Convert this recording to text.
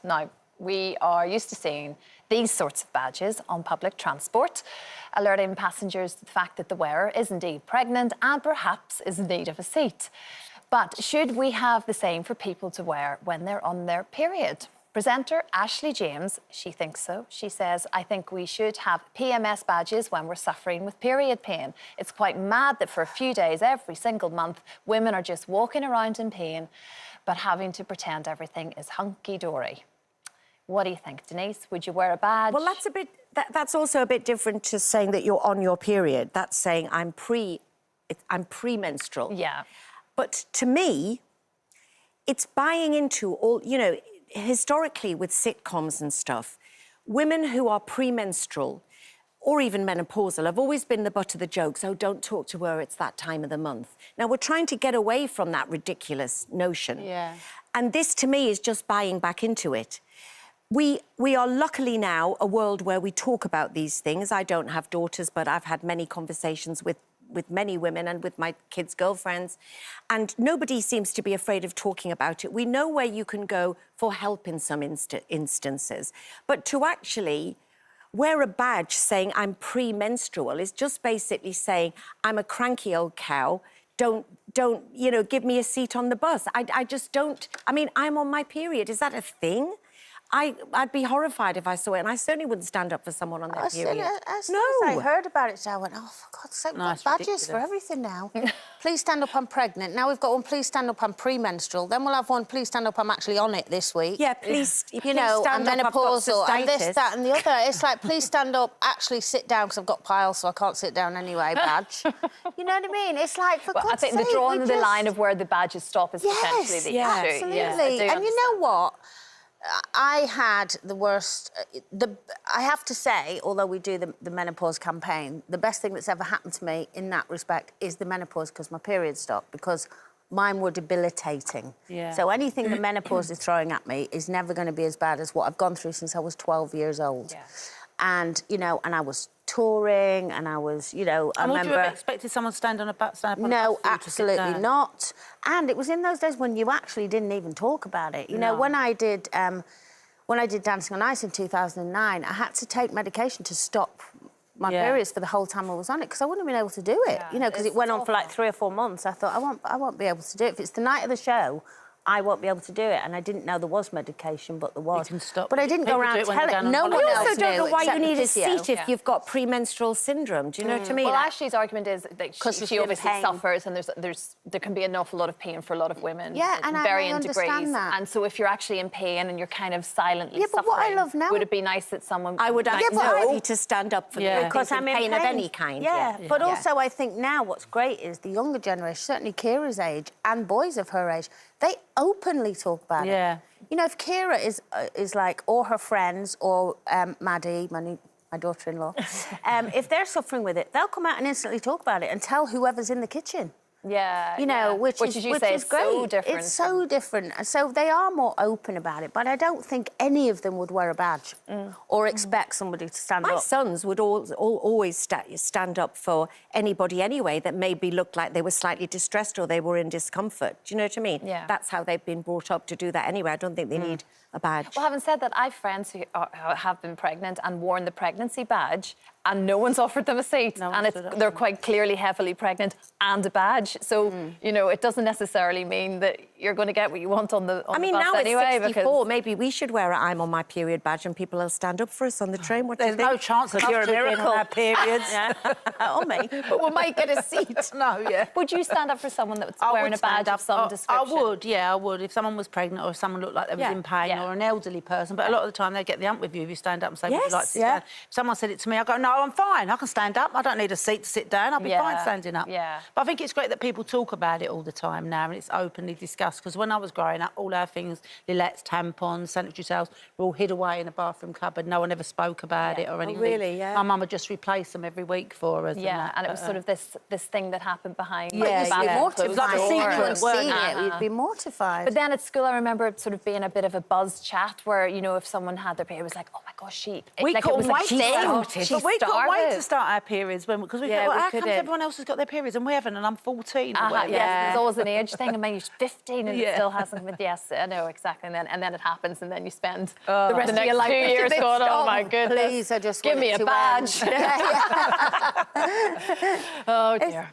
pregnant. Now, we are used to seeing these sorts of badges on public transport, alerting passengers to the fact that the wearer is indeed pregnant and perhaps is in need of a seat. But should we have the same for people to wear when they're on their period? Presenter Ashley James, she thinks so. She says, I think we should have PMS badges when we're suffering with period pain. It's quite mad that for a few days every single month, women are just walking around in pain, but having to pretend everything is hunky-dory. What do you think, Denise? Would you wear a badge? Well, that's also a bit different to saying that you're on your period. That's saying I'm premenstrual. Yeah. But to me, it's buying into all, you know, historically with sitcoms and stuff, women who are premenstrual or even menopausal have always been the butt of the jokes. Oh, don't talk to her, it's that time of the month. Now, we're trying to get away from that ridiculous notion. Yeah. And this, to me, is just buying back into it. We are luckily now a world where we talk about these things. I don't have daughters, but I've had many conversations with many women and with my kids' girlfriends, and nobody seems to be afraid of talking about it. We know where you can go for help in some instances, but to actually wear a badge saying I'm premenstrual is just basically saying I'm a cranky old cow. Don't, you know, give me a seat on the bus. I just don't. I mean, I'm on my period. Is that a thing? I'd be horrified if I saw it, and I certainly wouldn't stand up for someone on their period. As soon as I heard about it, so I went, oh, for God's sake, we've got badges for everything now. Please stand up, I'm pregnant. Now we've got one, please stand up, I'm premenstrual. Then we'll have one, please stand up, I'm actually on it this week. Yeah, please, you know, stand and up, menopausal, and this, that, and the other. It's like, please stand up, actually sit down, because I've got piles, so I can't sit down anyway, badge. You know what I mean? It's like, for God's sake, I think the drawing the line of where the badges stop is potentially the issue. Absolutely. Yeah, and you know what? I had the worst... I have to say, although we do the menopause campaign, the best thing that's ever happened to me in that respect is the menopause, because my period stopped, because mine were debilitating. Yeah. So anything the menopause is throwing at me is never going to be as bad as what I've gone through since I was 12 years old. Yeah. And, you know, and I was touring, and I was, you know, I remember... Would you have expected someone to stand up on a bus? No, absolutely not. And it was in those days when you actually didn't even talk about it. You know, when I did Dancing on Ice in 2009, I had to take medication to stop my periods for the whole time I was on it, because I wouldn't have been able to do it. You know, because it went on for like 3 or 4 months. I thought, I won't be able to do it. If it's the night of the show, I won't be able to do it. And I didn't know there was medication, but there was. You can stop. But I didn't go around telling no one else. You also don't know why you need a physio. seat if you've got premenstrural syndrome. Do you know what I mean? Well, Ashley's argument is that she obviously suffers, and there can be an awful lot of pain for a lot of women. Yeah, and varying I degrees. That. And so if you're actually in pain and you're kind of silently but suffering, what I love now... would it be nice that someone... I would ask nobody to stand up for me because I'm in pain of any kind. But also I think now what's great is the younger generation, certainly Kira's age and boys of her age, they openly talk about it. You know, if Kira is like, or her friends, or Maddie, my daughter-in-law, if they're suffering with it, they'll come out and instantly talk about it and tell whoever's in the kitchen. Yeah, you know, which is great. So different. It's so different. So they are more open about it, but I don't think any of them would wear a badge or expect somebody to stand up. My sons would always stand up for anybody anyway that maybe looked like they were slightly distressed or they were in discomfort. Do you know what I mean? Yeah. That's how they've been brought up to do that anyway. I don't think they need a badge. Well, having said that, I have friends who have been pregnant and worn the pregnancy badge, and no one's offered them a seat, and they're quite clearly heavily pregnant and a badge. So, you know, it doesn't necessarily mean that you're going to get what you want on the bus now anyway. It's 64, maybe we should wear a I'm on my period badge and people will stand up for us on the train. What do you think? There's no chance that you're a miracle on our periods. Or me. But we might get a seat. Would you stand up for someone that's wearing a badge of some description? I would, I would. If someone was pregnant or if someone looked like they was in pain or an elderly person. But a lot of the time they get the hump with you if you stand up and say, would you like to sit down? If someone said it to me, I go, no, I'm fine. I can stand up. I don't need a seat to sit down. I'll be fine standing up. But I think it's great that people talk about it all the time now and it's openly discussed. Because when I was growing up, all our things, Lilettes, tampons, sanitary towels, were all hid away in a bathroom cupboard. No one ever spoke about it or anything. Oh, really? Yeah. My mum would just replace them every week for us. And it was sort of this thing that happened behind the mortified. closed door. Seeing it, you'd be mortified. But then at school, I remember it sort of being a bit of a buzz menopause chat where, you know, if someone had their period, it was like, oh my gosh, We couldn't wait to start. She But we couldn't wait to started. start our periods because we thought, well, how come everyone else has got their periods and we haven't, and I'm 14 or whatever. Yes, there's always an age thing. I mean, you're 15 and it Yeah. still hasn't been. Yes, I know, exactly. And then it happens, and then you spend the rest of next your life 2 2 years going, oh my goodness. Please, I just give want me it a to badge. end. Oh dear.